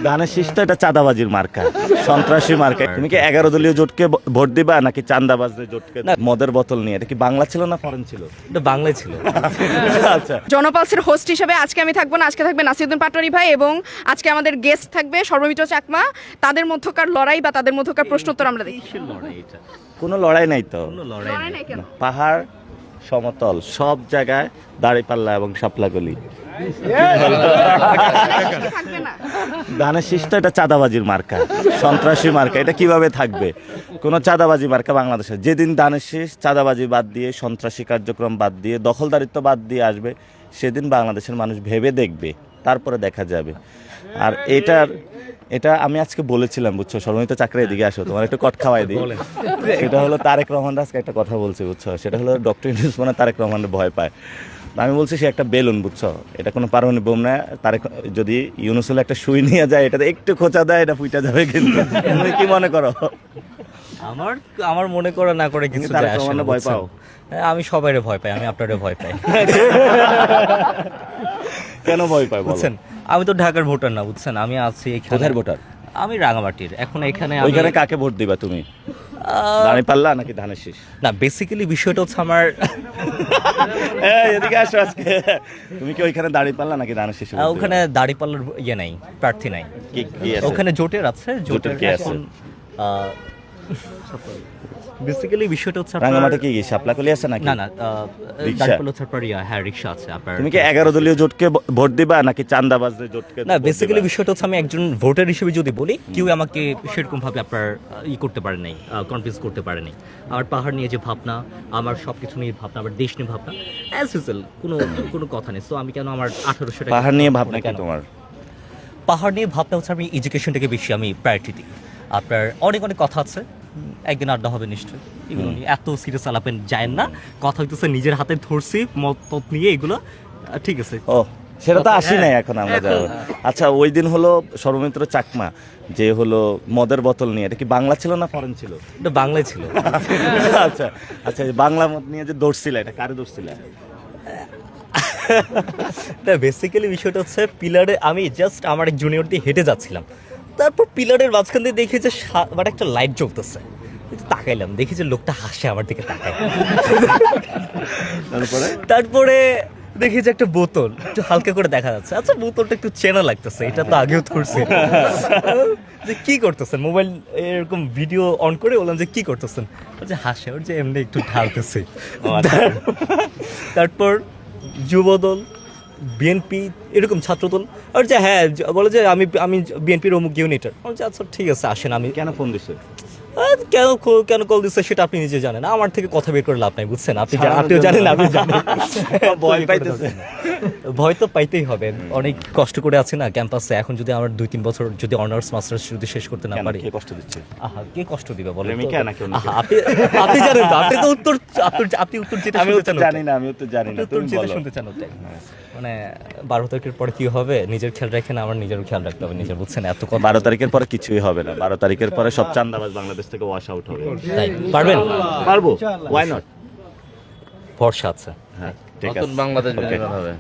ধানের শীষ তো এটা চাঁদাবাজির মার্কা, সন্ত্রাসী মার্কা। তুমি কি 11 দলীয় জোটকে ভোট দিবা নাকি চাঁদাবাজদের জোটকে? মদের বোতল নিয়ে, এটা কি বাংলা ছিল না ফরেন ছিল? এটা বাংলায় ছিল। আচ্ছা, জনপালসের হোস্ট হিসেবে আজকে আমি থাকবো না, আজকে থাকবে নাসিরউদ্দিন পাটোয়ারি ভাই এবং আজকে আমাদের গেস্ট থাকবে সর্বমিত্র চাকমা। তাদের মধ্যকার লড়াই বা তাদের মধ্যকার প্রশ্নোত্তর আমরা দেখি। কোনো লড়াই নাই তো। লড়াই নাই কেন? পাহাড় সমতল সব জায়গায় দাঁড়িপাল্লা এবং শাপলাকলি। থাকবে না। ধানের শীষ তো এটা চাঁদাবাজির মার্কা, সন্ত্রাসী মার্কা। এটা কিভাবে থাকবে? কোনো চাঁদাবাজি মার্কা বাংলাদেশে। যেদিন ধানের শীষ চাঁদাবাজি বাদ দিয়ে, সন্ত্রাসী কার্যক্রম বাদ দিয়ে, দখলদারিত্ব বাদ দিয়ে আসবে, সেদিন বাংলাদেশের মানুষ ভেবে দেখবে, তারপরে দেখা যাবে। আর এটা আমি আজকে বলেছিলাম, বুঝছো, সর্বমিত্র চাকরি এদিকে আসো, তোমার একটু কট খাওয়াই দিই। সেটা হলো তারেক রহমান আজকে একটা কথা বলছে, বুঝছো, সেটা হলো ডক্টর ইউনূস মানে তারেক রহমানের ভয় পায়। আমি বলছি সে একটা বেলুন, বুঝছো, এটা কোনো পারমাণবিক বোম না। তারেক যদি ইউনূস হলে একটা সুই নিয়ে যায়, এটাতে একটু খোঁচা দেয়, এটা ফুটে যাবে। কিন্তু তুমি কি মনে করো? আমার মনে করে না করে কিছু তারেক যায় আসে না, রহমানের ভয় বুঝছেন? পাও? হ্যাঁ, আমি সবাইরে ভয় পাই, আমি আপনারে ভয় পাই। কেন ভয় পায় বলো? বুঝছেন, আমি তো ঢাকার ভোটার না, বুঝছেন, আমি আছি এখানে। কোথায় ভোটার? আমি রাঙামাটির। এখন এখানে আমি ওইখানে কাকে ভোট দিবা তুমি? দাঁড়িপাল্লা নাকি ধানের শীষ? না, বেসিক্যালি বিষয়টা হচ্ছে আমার এদিকে আসো আজকে। তুমি কি ওইখানে দাঁড়িপাল্লা নাকি ধানের শীষ? ওখানে দাড়িপাল্লার ইয়ে নাই, প্রার্থী নাই। কি আছে? ওখানে জোটের আছে, জোটের কি আছে? এখন বেসিক্যালি বিষয়টা হচ্ছে রাঙ্গামাটি কি শাপলাকলি আছে নাকি? না না, রিকশা? দাড়িপাল্লা ছাড়ার হ্যাঁ, রিক্সা আছে আপনার। তুমি কি 11 দলীয় জোটকে ভোট দিবা নাকি চাঁদাবাজদের জোটকে? না, বেসিক্যালি বিষয়টা হচ্ছে আমি একজন ভোটার হিসেবে যদি বলি, কেউ আমাকে সেরকম ভাবে আপনার করতে পারে নাই, কনভিন্স করতে পারে নাই। আমার পাহাড় নিয়ে যে ভাবনা, আমার সবকিছু নিয়ে ভাবনা, আমার দেশ নিয়ে ভাবনা, অ্যাজ ইউজুয়াল কোনো কথা নেই। সো আমি কেন আমার 1800 টাকা পাহাড় নিয়ে ভাবনা কেন তোমার? পাহাড় নিয়ে ভাবনা হচ্ছে আমি এডুকেশনটাকে বেশি আমি প্রায়োরিটি দিই। আপনার অনেক অনেক কথা আছে, একদিন আড্ডা হবে নিশ্চয়ই। এগুলো নিয়ে এত সিরিয়াস আলাপেন যায় না, কথা হইতেছে নিজের হাতে ধরছি মত নিয়ে এগুলো, ঠিক আছে। ও, সেটা তো আসি নাই এখন আমরা যাবো। আচ্ছা, ওই দিন হলো সর্বমিত্র চাকমা যে হলো মদের বোতল নিয়ে, এটা কি বাংলা ছিল না ফরেন ছিল? এটা বাংলায় ছিল। আচ্ছা আচ্ছা, এই বাংলা মদ নিয়ে যে দৌড়ছিল, এটা কারে দৌড়ছিল? বেসিক্যালি বিষয়টা হচ্ছে পিলারে আমি জাস্ট আমার এক জুনিয়র দিয়ে হেঁটে যাচ্ছিলাম, তারপর পিলারের মাঝখান দিয়ে দেখি যে মানে একটা লাইট জ্বলতেছে, তাকাইলাম, দেখি যে লোকটা হাসে আমার দিকে তাকায়। তারপরে দেখি যে একটা বোতল একটু হালকা করে দেখা যাচ্ছে। আচ্ছা, বোতলটা একটু চেনা লাগতেছে, এটা তো আগেও ধরছি। যে কি করতেছেন, মোবাইল এরকম ভিডিও অন করে বললাম যে কি করতেছেন, যে হাসে, ওর যে এমনি একটু ঢালতেছে। তারপর যুবদল, বিএনপি, এরকম ছাত্রদল, আর যে হ্যাঁ বলে যে আমি বিএনপির অমুক ইউনিটার। আচ্ছা ঠিক আছে, আসেন। আমি কেন ফোন দিছে? কেন কল দিচ্ছে সেটা আপনি নিজে জানেন, আমার থেকে কথা বের করে লাভ নাই, বুঝছেন? আপনিও জানেন, আমি জানি। ভয় পাইতেছে? ভয় তো পাইতেই হবে, অনেক কষ্ট করে আছি না ক্যাম্পাসে। এখন যদি আমার 2-3 বছর যদি অনার্স মাস্টার্স যদি শেষ করতে না পারি, কে কষ্ট দিচ্ছে? আহা, কে কষ্ট দিবে বলেন? প্রেমিকা নাকি অন্য কেউ? আপনি জানেন তো, আপনি তো আপনি উত্তর যেটা আমি শুনতে তো চান জানি না, আমি তো জানি না, উত্তর তুমি যেটা বলো। শুনতে চান ওটাই। মানে 12 তারিখের পরে কি হবে নিজের খেয়াল রাখেন, আমার নিজেরও খেয়াল রাখতে হবে নিজের, বুঝছেন? এত কথা 12 তারিখের পরে কিছুই হবে না। 12 তারিখের পরে সব চাঁদাবাজ বাংলাদেশ থেকে ওয়াশ আউট হবে। তাই পারবেন? পারবো, ওয়াই নট? ভরসা আছে। হ্যাঁ, ঠিক আছে। নতুন বাংলাদেশ Okay. হবে।